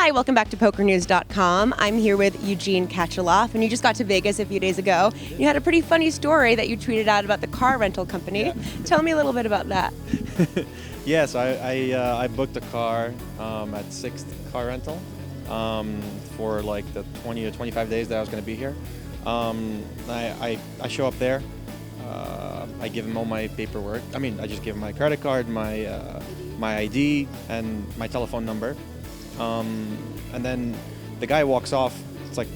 Hi, welcome back to PokerNews.com. I'm here with Eugene Katchalov, and you just got to Vegas a few days ago. You had a pretty funny story that you tweeted out about the car rental company. Yeah. Tell me a little bit about that. Yes, I booked a car at Sixth Car Rental for like the 20 or 25 days that I was going to be here. I show up there. I give him all my paperwork. I mean, I just give him my credit card, my ID, and my telephone number. And then the guy walks off. It's like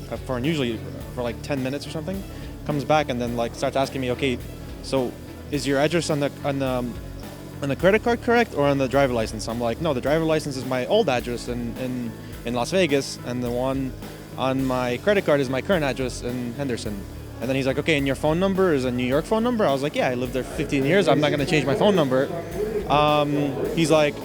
usually for like 10 minutes or something. Comes back and then like starts asking me, okay, so is your address on the credit card correct or on the driver license? I'm like, no, the driver license is my old address in Las Vegas, and the one on my credit card is my current address in Henderson. And then he's like, okay, and your phone number is a New York phone number? I was like, yeah, I lived there 15 years. I'm not going to change my phone number. He's like,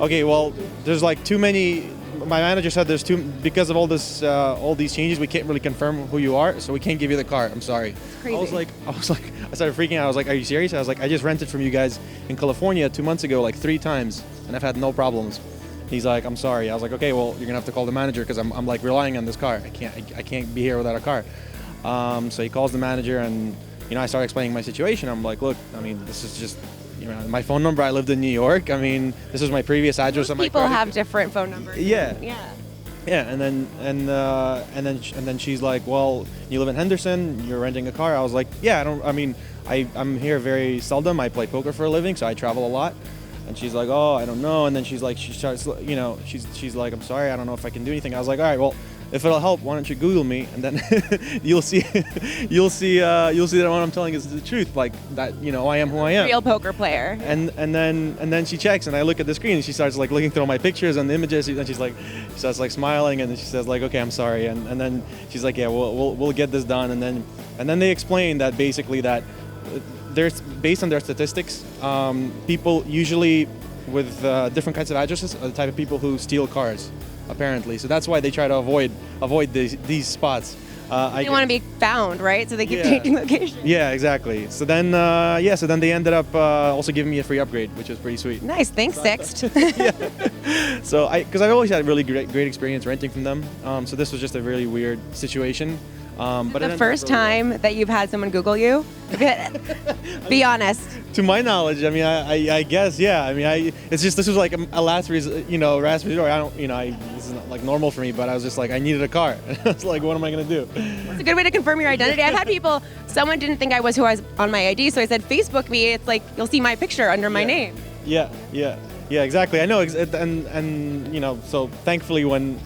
okay, well, there's like too many. My manager said there's because of all these changes, we can't really confirm who you are, so we can't give you the car. I'm sorry. It's crazy. I started freaking out. I was like, are you serious? I was like, I just rented from you guys in California 2 months ago, like 3 times, and I've had no problems. He's like, I'm sorry. I was like, okay, well, you're gonna have to call the manager because I'm like relying on this car. I can't be here without a car. So he calls the manager, and I started explaining my situation. I'm like, look, I mean, this is just, my phone number. I lived in New York. I mean, this is my previous address. Most people have different phone numbers. Yeah. Yeah. And then she's like, well, you live in Henderson. You're renting a car. I was like, yeah. I'm here very seldom. I play poker for a living, so I travel a lot. And she's like, oh, I don't know. And then she's like, she starts, she's like, I'm sorry, I don't know if I can do anything. I was like, all right, well, if it'll help, why don't you Google me, and then you'll see that what I'm telling is the truth, like that, I am who I am. Real poker player. And then she checks, and I look at the screen, and she starts like looking through all my pictures and the images, and she starts like smiling, and then she says like, okay, I'm sorry, and then she's like, yeah, we'll get this done, and then they explain that basically that there's, based on their statistics, people usually with different kinds of addresses are the type of people who steal cars, apparently. So that's why they try to avoid these spots. They want to be found, right? So they keep changing locations. Yeah, exactly. So then, they ended up also giving me a free upgrade, which was pretty sweet. Nice, thanks, Sixth. Yeah. So because I've always had a really great experience renting from them. So this was just a really weird situation. But the first time that you've had someone Google you? Be honest. To my knowledge, I mean, I guess, yeah. I mean, it's just, this was like a last resort. I don't, this is not like normal for me, but I was just like, I needed a car. I was like, what am I gonna do? It's a good way to confirm your identity. I've had people, someone didn't think I was who I was on my ID, so I said, Facebook me. It's like, you'll see my picture under my name. Yeah, exactly. I know, and so thankfully when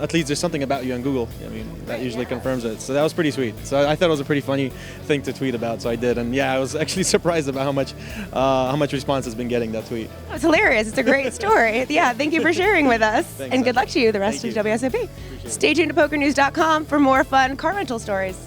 at least there's something about you on Google, I mean, that usually confirms it. So that was pretty sweet. So I thought it was a pretty funny thing to tweet about, so I did. And yeah, I was actually surprised about how much response has been getting that tweet. It's hilarious. It's a great story. Yeah, thank you for sharing with us. Thanks, and good luck to you the rest of WSOP. Stay tuned to PokerNews.com for more fun car rental stories.